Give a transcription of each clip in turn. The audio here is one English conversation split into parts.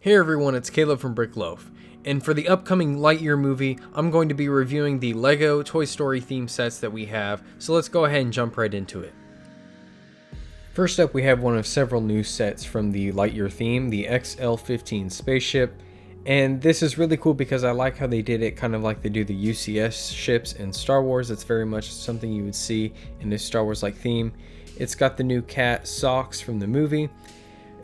Hey everyone, it's Caleb from BrickLoaf, and for the upcoming Lightyear movie, I'm going to be reviewing the LEGO Toy Story theme sets that we have, so let's go ahead and jump right into it. First up, we have one of several new sets from the Lightyear theme, the XL-15 Spaceship, and this is really cool because I like how they did it kind of like they do the UCS ships in Star Wars. It's very much something you would see in this Star Wars-like theme. It's got the new cat socks from the movie.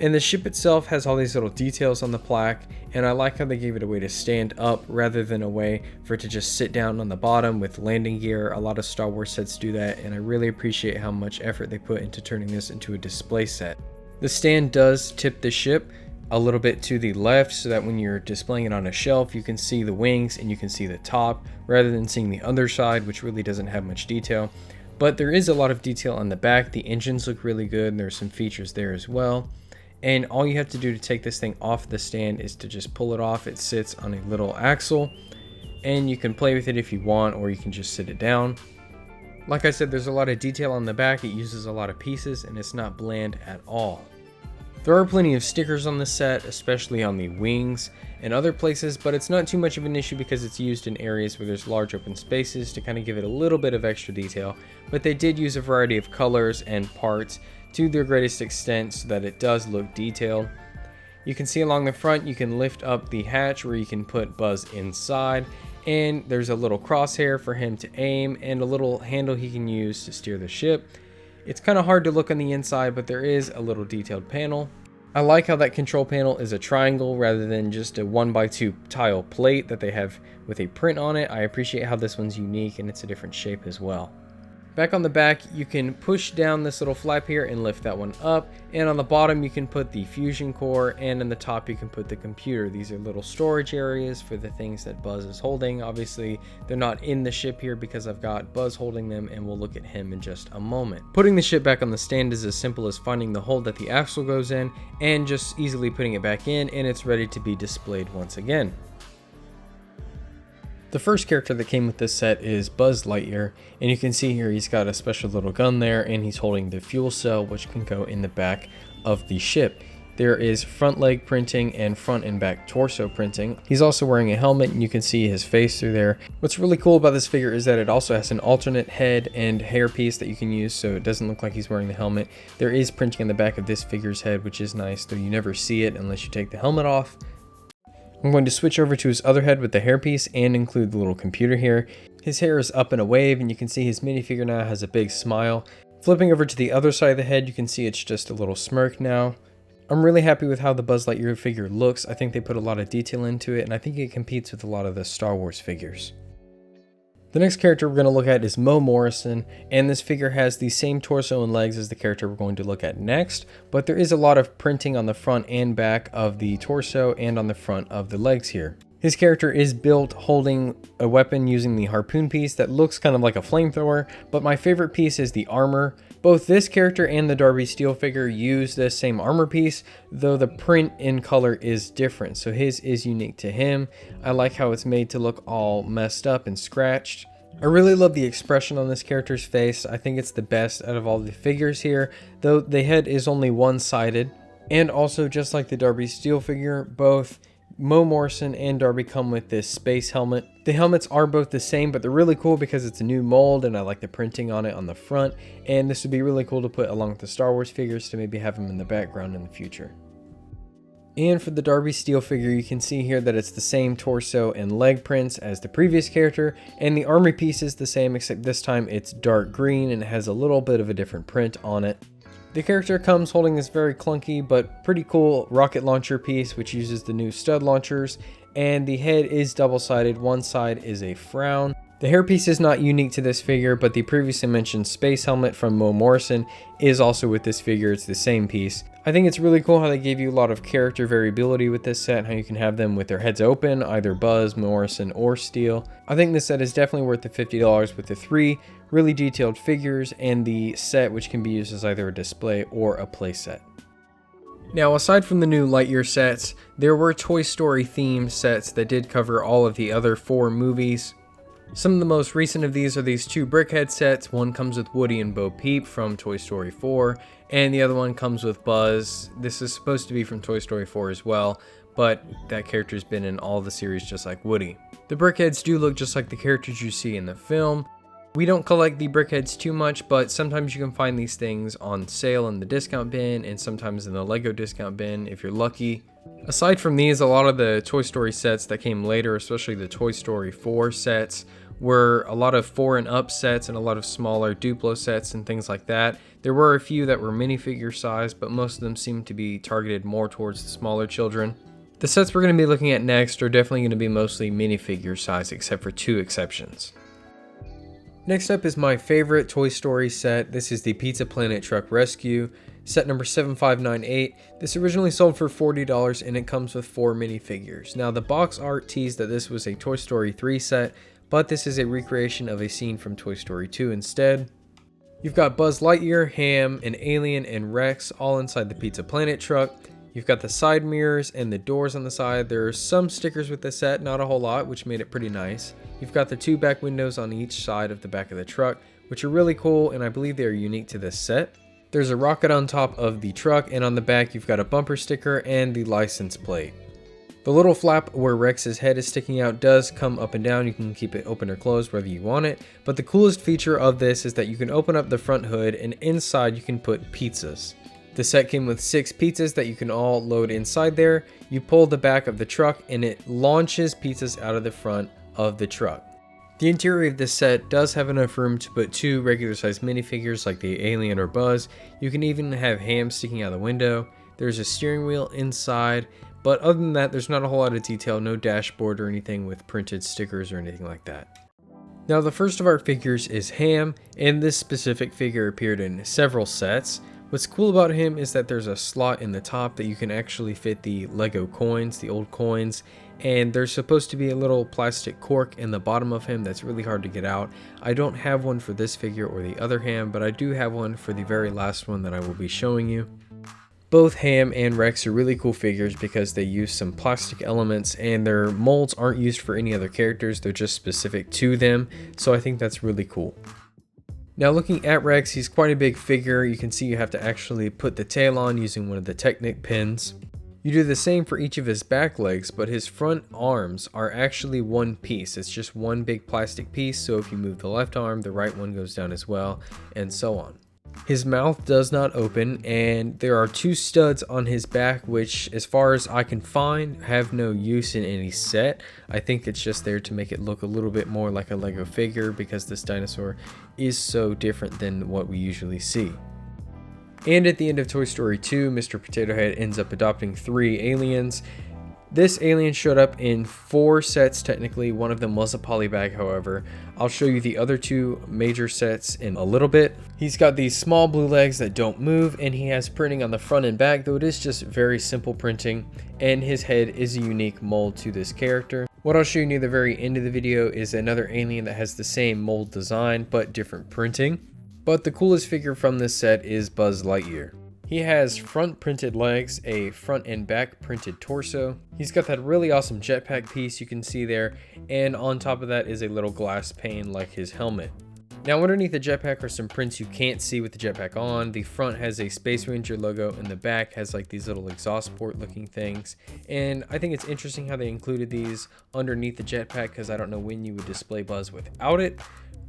And the ship itself has all these little details on the plaque, and I like how they gave it a way to stand up rather than a way for it to just sit down on the bottom with landing gear. A lot of Star Wars sets do that, and I really appreciate how much effort they put into turning this into a display set. The stand does tip the ship a little bit to the left so that when you're displaying it on a shelf, you can see the wings and you can see the top rather than seeing the other side, which really doesn't have much detail. But there is a lot of detail on the back. The engines look really good, and there's some features there as well. And all you have to do to take this thing off the stand is to just pull it off. It sits on a little axle, and you can play with it if you want, or you can just sit it down. Like I said, there's a lot of detail on the back. It uses a lot of pieces, and it's not bland at all. There are plenty of stickers on the set, especially on the wings and other places, but it's not too much of an issue because it's used in areas where there's large open spaces to kind of give it a little bit of extra detail. But they did use a variety of colors and parts to their greatest extent so that it does look detailed. You can see along the front you can lift up the hatch where you can put Buzz inside, and there's a little crosshair for him to aim and a little handle he can use to steer the ship. It's kind of hard to look on the inside, but there is a little detailed panel. I like how that control panel is a triangle rather than just a 1x2 tile plate that they have with a print on it. I appreciate how this one's unique and it's a different shape as well. Back on the back, you can push down this little flap here and lift that one up. And on the bottom, you can put the fusion core, and in the top, you can put the computer. These are little storage areas for the things that Buzz is holding. Obviously, they're not in the ship here because I've got Buzz holding them, and we'll look at him in just a moment. Putting the ship back on the stand is as simple as finding the hole that the axle goes in and just easily putting it back in, and it's ready to be displayed once again. The first character that came with this set is Buzz Lightyear, and you can see here he's got a special little gun there, and he's holding the fuel cell which can go in the back of the ship. There is front leg printing and front and back torso printing. He's also wearing a helmet, and you can see his face through there. What's really cool about this figure is that it also has an alternate head and hair piece that you can use, so it doesn't look like he's wearing the helmet. There is printing on the back of this figure's head, which is nice, though you never see it unless you take the helmet off. I'm going to switch over to his other head with the hairpiece and include the little computer here. His hair is up in a wave, and you can see his minifigure now has a big smile. Flipping over to the other side of the head, you can see it's just a little smirk now. I'm really happy with how the Buzz Lightyear figure looks. I think they put a lot of detail into it, and I think it competes with a lot of the Star Wars figures. The next character we're going to look at is Mo Morrison, and this figure has the same torso and legs as the character we're going to look at next, but there is a lot of printing on the front and back of the torso and on the front of the legs here. His character is built holding a weapon using the harpoon piece that looks kind of like a flamethrower, but my favorite piece is the armor. Both this character and the Darby Steel figure use this same armor piece, though the print in color is different, so his is unique to him. I like how it's made to look all messed up and scratched. I really love the expression on this character's face. I think it's the best out of all the figures here, though the head is only one-sided. And also, just like the Darby Steel figure, both Mo Morrison and Darby come with this space helmet. The helmets are both the same, but they're really cool because it's a new mold, and I like the printing on it on the front. And this would be really cool to put along with the Star Wars figures to maybe have them in the background in the future. And for the Darby Steel figure, you can see here that it's the same torso and leg prints as the previous character, and the armor piece is the same, except this time it's dark green and it has a little bit of a different print on it. The character comes holding this very clunky but pretty cool rocket launcher piece, which uses the new stud launchers, and the head is double-sided. One side is a frown. The hairpiece is not unique to this figure, but the previously mentioned space helmet from Mo Morrison is also with this figure. It's the same piece. I think it's really cool how they gave you a lot of character variability with this set, how you can have them with their heads open, either Buzz, Morrison, or Steel. I think this set is definitely worth the $50 with the 3 really detailed figures and the set, which can be used as either a display or a play set. Now, aside from the new Lightyear sets, there were Toy Story themed sets that did cover all of the other 4 movies. Some of the most recent of these are these 2 BrickHead sets. One comes with Woody and Bo Peep from Toy Story 4, and the other one comes with Buzz. This is supposed to be from Toy Story 4 as well, but that character's been in all the series just like Woody. The BrickHeads do look just like the characters you see in the film. We don't collect the BrickHeads too much, but sometimes you can find these things on sale in the discount bin and sometimes in the Lego discount bin if you're lucky. Aside from these, a lot of the Toy Story sets that came later, especially the Toy Story 4 sets, were a lot of 4 and up sets and a lot of smaller Duplo sets and things like that. There were a few that were minifigure size, but most of them seemed to be targeted more towards the smaller children. The sets we're going to be looking at next are definitely going to be mostly minifigure size, except for 2 exceptions. Next up is my favorite Toy Story set. This is the Pizza Planet Truck Rescue, set number 7598. This originally sold for $40 and it comes with 4 minifigures. Now the box art teased that this was a Toy Story 3 set, but this is a recreation of a scene from Toy Story 2 instead. You've got Buzz Lightyear, Ham, an alien, and Rex all inside the Pizza Planet truck. You've got the side mirrors and the doors on the side. There are some stickers with the set, not a whole lot, which made it pretty nice. You've got the 2 back windows on each side of the back of the truck, which are really cool, and I believe they are unique to this set. There's a rocket on top of the truck, and on the back you've got a bumper sticker and the license plate. The little flap where Rex's head is sticking out does come up and down. You can keep it open or closed whether you want it, but the coolest feature of this is that you can open up the front hood, and inside you can put pizzas. The set came with 6 pizzas that you can all load inside there. You pull the back of the truck and it launches pizzas out of the front of the truck. The interior of this set does have enough room to put 2 regular sized minifigures like the alien or Buzz. You can even have Ham sticking out the window. There's a steering wheel inside, but other than that there's not a whole lot of detail, no dashboard or anything with printed stickers or anything like that. Now the first of our figures is Ham, and this specific figure appeared in several sets. What's cool about him is that there's a slot in the top that you can actually fit the Lego coins, the old coins, and there's supposed to be a little plastic cork in the bottom of him that's really hard to get out. I don't have one for this figure or the other Ham, but I do have one for the very last one that I will be showing you. Both Ham and Rex are really cool figures because they use some plastic elements and their molds aren't used for any other characters, they're just specific to them, so I think that's really cool. Now looking at Rex, he's quite a big figure. You can see you have to actually put the tail on using one of the Technic pins. You do the same for each of his back legs, but his front arms are actually one piece. It's just one big plastic piece, so if you move the left arm, the right one goes down as well, and so on. His mouth does not open, and there are 2 studs on his back, which, as far as I can find, have no use in any set. I think it's just there to make it look a little bit more like a Lego figure because this dinosaur is so different than what we usually see. And at the end of Toy Story 2, Mr. Potato Head ends up adopting 3 aliens. This alien showed up in 4 sets technically. One of them was a polybag, however. I'll show you the other 2 major sets in a little bit. He's got these small blue legs that don't move, and he has printing on the front and back, though it is just very simple printing, and his head is a unique mold to this character. What I'll show you near the very end of the video is another alien that has the same mold design but different printing. But the coolest figure from this set is Buzz Lightyear. He has front printed legs, a front and back printed torso. He's got that really awesome jetpack piece you can see there, and on top of that is a little glass pane like his helmet. Now underneath the jetpack are some prints you can't see with the jetpack on. The front has a Space Ranger logo and the back has like these little exhaust port looking things. And I think it's interesting how they included these underneath the jetpack because I don't know when you would display Buzz without it.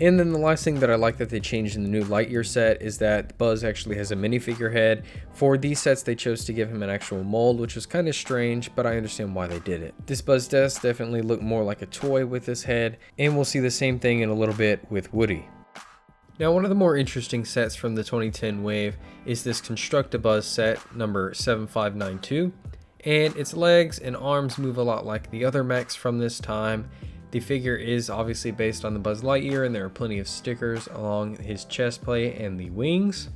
And then the last thing that I like that they changed in the new Lightyear set is that Buzz actually has a minifigure head. For these sets, they chose to give him an actual mold, which was kind of strange, but I understand why they did it. This Buzz does definitely look more like a toy with this head, and we'll see the same thing in a little bit with Woody. Now, one of the more interesting sets from the 2010 wave is this Construct-A-Buzz set, number 7592, and its legs and arms move a lot like the other mechs from this time. The figure is obviously based on the Buzz Lightyear, and there are plenty of stickers along his chest plate and the wings.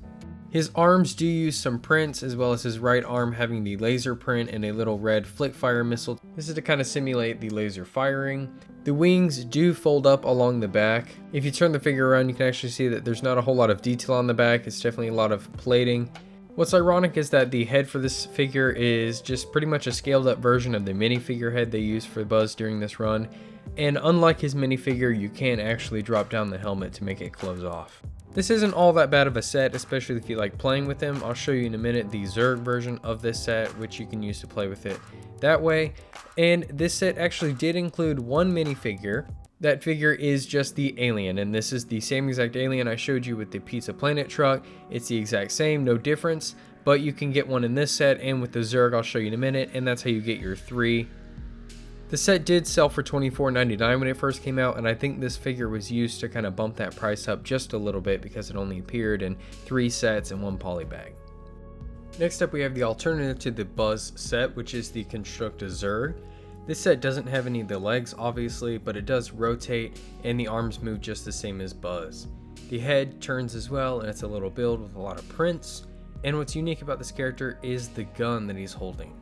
His arms do use some prints, as well as his right arm having the laser print and a little red flick fire missile. This is to kind of simulate the laser firing. The wings do fold up along the back. If you turn the figure around, you can actually see that there's not a whole lot of detail on the back. It's definitely a lot of plating. What's ironic is that the head for this figure is just pretty much a scaled up version of the minifigure head they used for Buzz during this run. And unlike his minifigure, you can actually drop down the helmet to make it close off. This isn't all that bad of a set, especially if you like playing with them. I'll show you in a minute the Zurg version of this set, which you can use to play with it. that way. And this set actually did include one minifigure. That figure is just the alien, and this is the same exact alien I showed you with the Pizza Planet truck. It's the exact same, no difference, but you can get one in this set and with the Zurg I'll show you in a minute, and that's how you get your 3. The set did sell for $24.99 when it first came out, and I think this figure was used to kind of bump that price up just a little bit because it only appeared in 3 sets and 1 poly bag. Next up we have the alternative to the Buzz set, which is the Construct-A-Zurg. This set doesn't have any of the legs obviously, but it does rotate and the arms move just the same as Buzz. The head turns as well, and it's a little build with a lot of prints, and what's unique about this character is the gun that he's holding.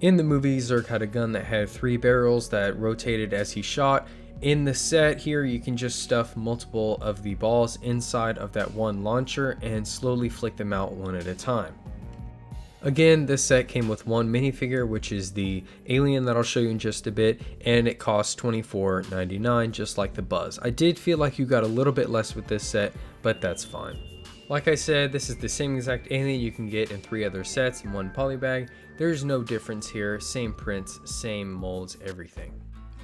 In the movie, Zurg had a gun that had 3 barrels that rotated as he shot. In the set here, you can just stuff multiple of the balls inside of that one launcher and slowly flick them out one at a time. Again, this set came with one minifigure, which is the alien that I'll show you in just a bit, and it costs $24.99 just like the Buzz. I did feel like you got a little bit less with this set, but that's fine. Like I said, this is the same exact alien you can get in 3 other sets in 1 poly bag. There's no difference here, same prints, same molds, everything.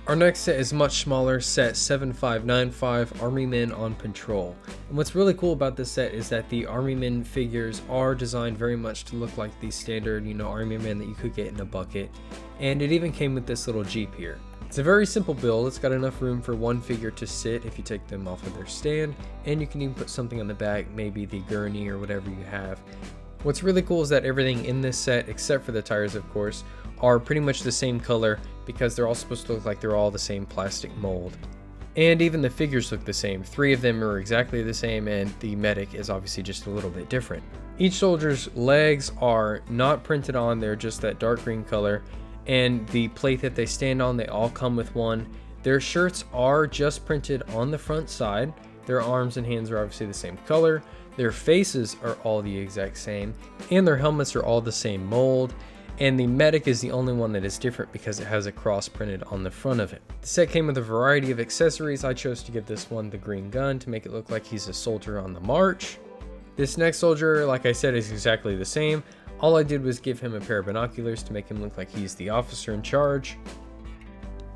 Our next set is much smaller, set 7595, Army Men on Patrol. And what's really cool about this set is that the Army Men figures are designed very much to look like the standard, Army Men that you could get in a bucket. And it even came with this little Jeep here. It's a very simple build. It's got enough room for one figure to sit if you take them off of their stand, and you can even put something on the back, maybe the gurney or whatever you have. What's really cool is that everything in this set, except for the tires of course, are pretty much the same color because they're all supposed to look like they're all the same plastic mold. And even the figures look the same. 3 of them are exactly the same, and the medic is obviously just a little bit different. Each soldier's legs are not printed on, they're just that dark green color, and the plate that they stand on, they all come with one. Their shirts are just printed on the front side. Their arms and hands are obviously the same color. Their faces are all the exact same, and their helmets are all the same mold. And the medic is the only one that is different because it has a cross printed on the front of it. The set came with a variety of accessories. I chose to give this one the green gun to make it look like he's a soldier on the march. This next soldier, like I said, is exactly the same. All I did was give him a pair of binoculars to make him look like he's the officer in charge.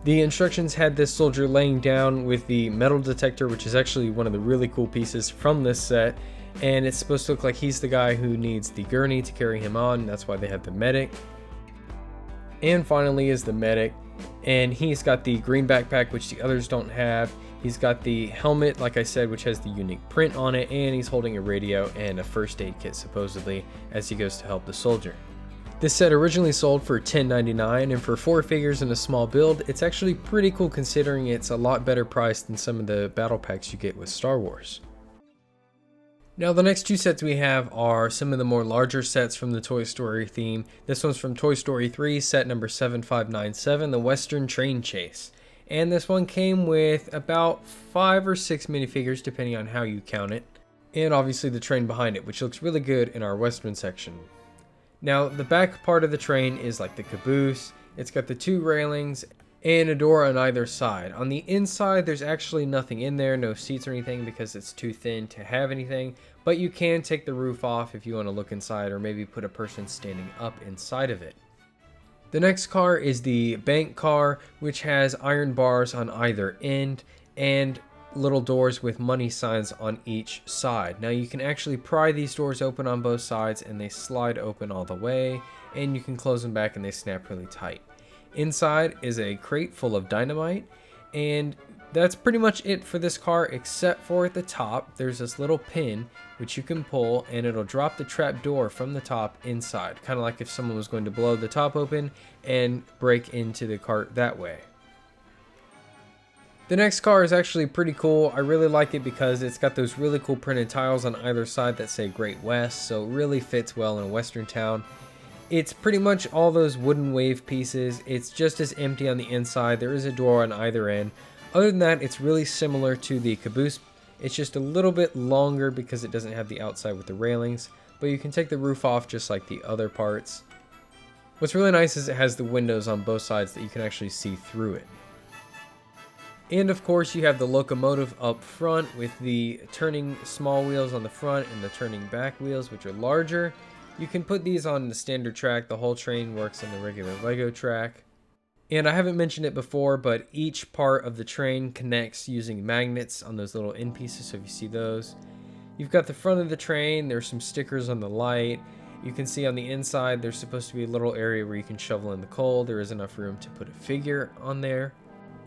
The instructions had this soldier laying down with the metal detector, which is actually one of the really cool pieces from this set. And it's supposed to look like he's the guy who needs the gurney to carry him on. That's why they have the medic. And finally is the medic, and he's got the green backpack, which the others don't have. He's got the helmet, like I said, which has the unique print on it, and he's holding a radio and a first aid kit supposedly as he goes to help the soldier. This set originally sold for $10.99, and for 4 figures in a small build, it's actually pretty cool considering it's a lot better priced than some of the battle packs you get with Star Wars. Now the next 2 sets we have are some of the more larger sets from the Toy Story theme. This one's from Toy Story 3, set number 7597, the Western Train Chase. And this one came with about 5 or 6 minifigures depending on how you count it. And obviously the train behind it, which looks really good in our Western section. Now the back part of the train is like the caboose. It's got the 2 railings and a door on either side. On the inside, there's actually nothing in there, no seats or anything because it's too thin to have anything, but you can take the roof off if you want to look inside or maybe put a person standing up inside of it. The next car is the bank car, which has iron bars on either end and little doors with money signs on each side. Now you can actually pry these doors open on both sides and they slide open all the way, and you can close them back and they snap really tight. Inside is a crate full of dynamite, and that's pretty much it for this car, except for at the top there's this little pin which you can pull and it'll drop the trap door from the top inside, kind of like if someone was going to blow the top open and break into the cart that way. The next car is actually pretty cool. I really like it because it's got those really cool printed tiles on either side that say Great West, so it really fits well in a western town. It's pretty much all those wooden wave pieces. It's just as empty on the inside. There is a door on either end. Other than that, it's really similar to the caboose. It's just a little bit longer because it doesn't have the outside with the railings, but you can take the roof off just like the other parts. What's really nice is it has the windows on both sides that you can actually see through it. And of course you have the locomotive up front with the turning small wheels on the front and the turning back wheels, which are larger. You can put these on the standard track. The whole train works on the regular Lego track. And I haven't mentioned it before, but each part of the train connects using magnets on those little end pieces, so if you see those. You've got the front of the train, there's some stickers on the light. You can see on the inside there's supposed to be a little area where you can shovel in the coal. There is enough room to put a figure on there.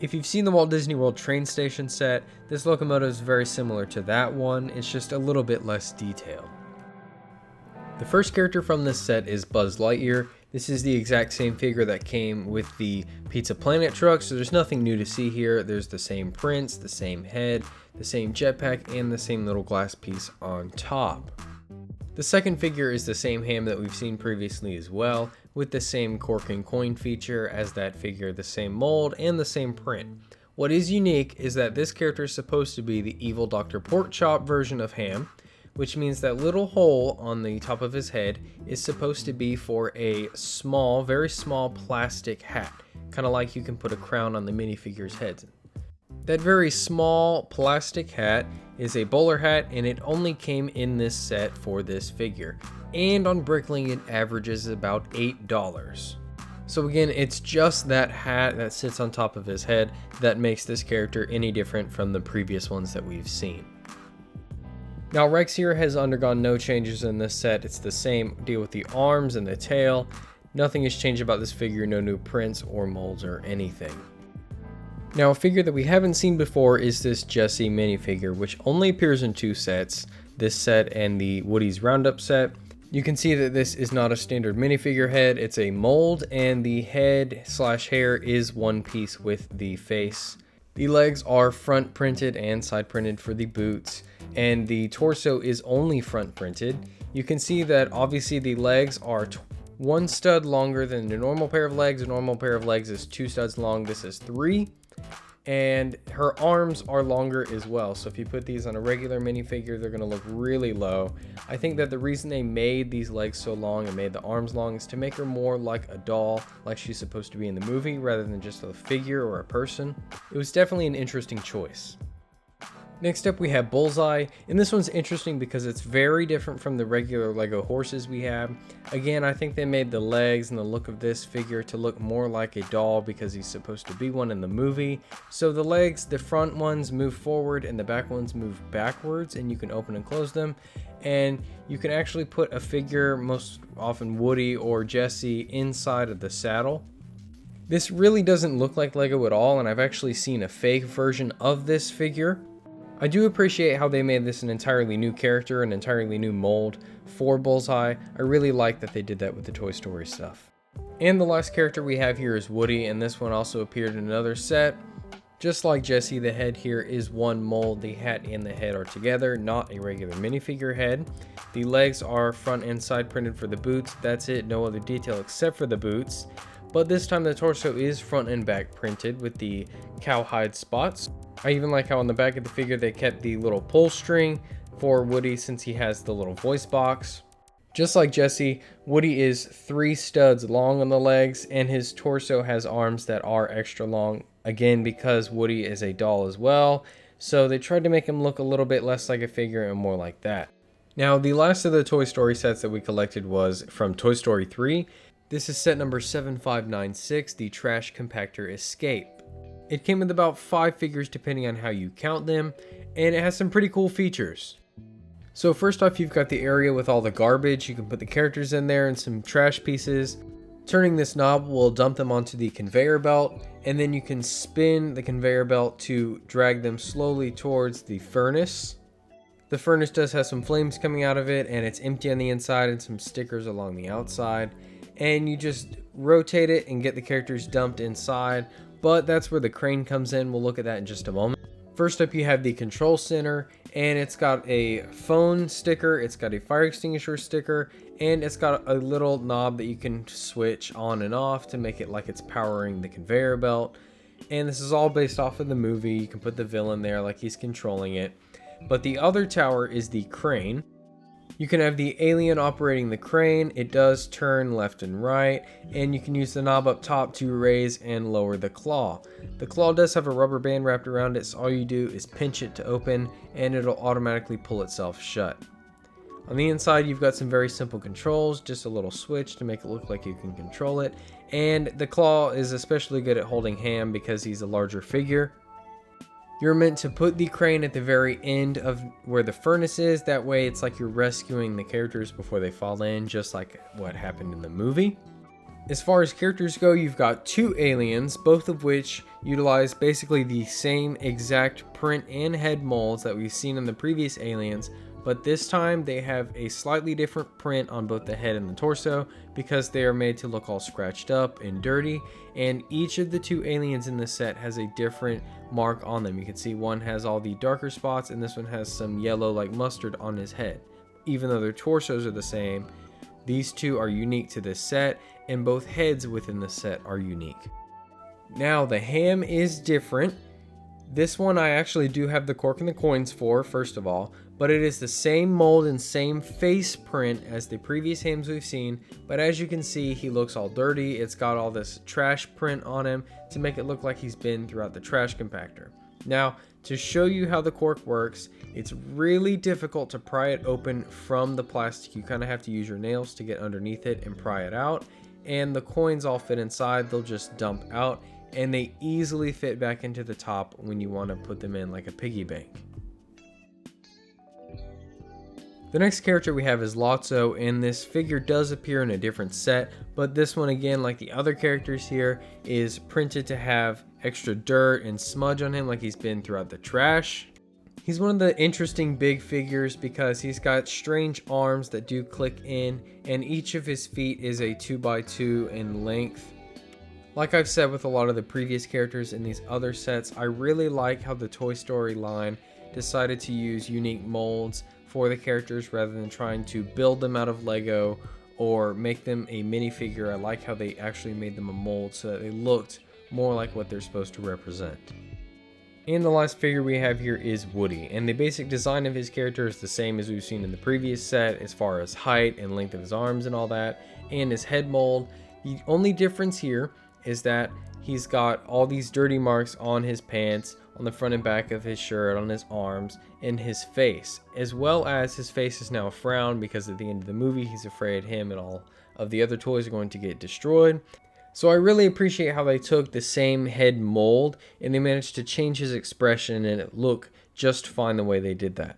If you've seen the Walt Disney World train station set, this locomotive is very similar to that one, it's just a little bit less detailed. The first character from this set is Buzz Lightyear. This is the exact same figure that came with the Pizza Planet truck, so there's nothing new to see here. There's the same prints, the same head, the same jetpack, and the same little glass piece on top. The second figure is the same ham that we've seen previously as well, with the same cork and coin feature as that figure, the same mold, and the same print. What is unique is that this character is supposed to be the evil Dr. Porkchop version of Ham, which means that little hole on the top of his head is supposed to be for a small, very small plastic hat, kind of like you can put a crown on the minifigure's heads. That very small plastic hat is a bowler hat, and it only came in this set for this figure. And on Bricklink it averages about $8. So again, it's just that hat that sits on top of his head that makes this character any different from the previous ones that we've seen. Now Rex here has undergone no changes in this set. It's the same deal with the arms and the tail. Nothing has changed about this figure, no new prints or molds or anything. Now a figure that we haven't seen before is this Jessie minifigure, which only appears in two sets, this set and the Woody's Roundup set. You can see that this is not a standard minifigure head, it's a mold, and the head slash hair is one piece with the face. The legs are front printed and side printed for the boots, and the torso is only front printed. You can see that obviously the legs are one stud longer than the normal pair of legs. A normal pair of legs is 2 studs long, this is 3. And her arms are longer as well, so if you put these on a regular minifigure, they're going to look really low. I think that the reason they made these legs so long and made the arms long is to make her more like a doll, like she's supposed to be in the movie, rather than just a figure or a person. It was definitely an interesting choice. Next up we have Bullseye, and this one's interesting because it's very different from the regular Lego horses we have. Again, I think they made the legs and the look of this figure to look more like a doll because he's supposed to be one in the movie. So the legs, the front ones move forward and the back ones move backwards, and you can open and close them. And you can actually put a figure, most often Woody or Jessie, inside of the saddle. This really doesn't look like Lego at all, and I've actually seen a fake version of this figure. I do appreciate how they made this an entirely new character, an entirely new mold for Bullseye. I really like that they did that with the Toy Story stuff. And the last character we have here is Woody, and this one also appeared in another set. Just like Jessie, the head here is one mold. The hat and the head are together, not a regular minifigure head. The legs are front and side printed for the boots. That's it, no other detail except for the boots. But this time the torso is front and back printed with the cowhide spots. I even like how on the back of the figure they kept the little pull string for Woody since he has the little voice box. Just like Jessie, Woody is 3 studs long on the legs, and his torso has arms that are extra long, again because Woody is a doll as well, so they tried to make him look a little bit less like a figure and more like that. Now the last of the Toy Story sets that we collected was from Toy Story 3. This is set number 7596, the Trash Compactor Escape. It came with about 5 figures depending on how you count them, and it has some pretty cool features. So first off, you've got the area with all the garbage. You can put the characters in there and some trash pieces. Turning this knob will dump them onto the conveyor belt, and then you can spin the conveyor belt to drag them slowly towards the furnace. The furnace does have some flames coming out of it, and it's empty on the inside and some stickers along the outside. And you just rotate it and get the characters dumped inside. But that's where the crane comes in. We'll look at that in just a moment. First up, you have the control center, and it's got a phone sticker, it's got a fire extinguisher sticker, and it's got a little knob that you can switch on and off to make it like it's powering the conveyor belt. And this is all based off of the movie. You can put the villain there like he's controlling it. But the other tower is the crane. You can have the alien operating the crane. It does turn left and right, and you can use the knob up top to raise and lower the claw. The claw does have a rubber band wrapped around it, so all you do is pinch it to open, and it'll automatically pull itself shut. On the inside, you've got some very simple controls, just a little switch to make it look like you can control it. And the claw is especially good at holding Ham because he's a larger figure. You're meant to put the crane at the very end of where the furnace is. That way it's like you're rescuing the characters before they fall in, just like what happened in the movie. As far as characters go, you've got 2 aliens, both of which utilize basically the same exact print and head molds that we've seen in the previous aliens, but this time they have a slightly different print on both the head and the torso because they are made to look all scratched up and dirty, and each of the 2 aliens in this set has a different mark on them. You can see one has all the darker spots and this one has some yellow like mustard on his head. Even though their torsos are the same, these 2 are unique to this set, and both heads within the set are unique. Now the Ham is different. This one I actually do have the cork and the coins for, first of all, but it is the same mold and same face print as the previous Hams we've seen, but as you can see, he looks all dirty. It's got all this trash print on him to make it look like he's been throughout the trash compactor. Now, to show you how the cork works, it's really difficult to pry it open from the plastic. You kind of have to use your nails to get underneath it and pry it out, and the coins all fit inside. They'll just dump out, and they easily fit back into the top when you want to put them in like a piggy bank. The next character we have is Lotso, and this figure does appear in a different set, but this one, again, like the other characters here, is printed to have extra dirt and smudge on him like he's been throughout the trash. He's one of the interesting big figures because he's got strange arms that do click in, and each of his feet is a 2x2 in length. Like I've said with a lot of the previous characters in these other sets, I really like how the Toy Story line decided to use unique molds for the characters rather than trying to build them out of Lego or make them a minifigure. I like how they actually made them a mold so that they looked more like what they're supposed to represent. And the last figure we have here is Woody, and the basic design of his character is the same as we've seen in the previous set as far as height and length of his arms and all that, and his head mold. The only difference here is that he's got all these dirty marks on his pants, on the front and back of his shirt, on his arms, and his face, as well as his face is now a frown because at the end of the movie he's afraid him and all of the other toys are going to get destroyed. So I really appreciate how they took the same head mold and they managed to change his expression and it looked just fine the way they did that.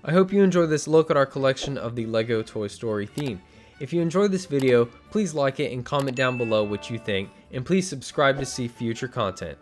I hope you enjoyed this look at our collection of the LEGO Toy Story theme. If you enjoyed this video, please like it and comment down below what you think, and please subscribe to see future content.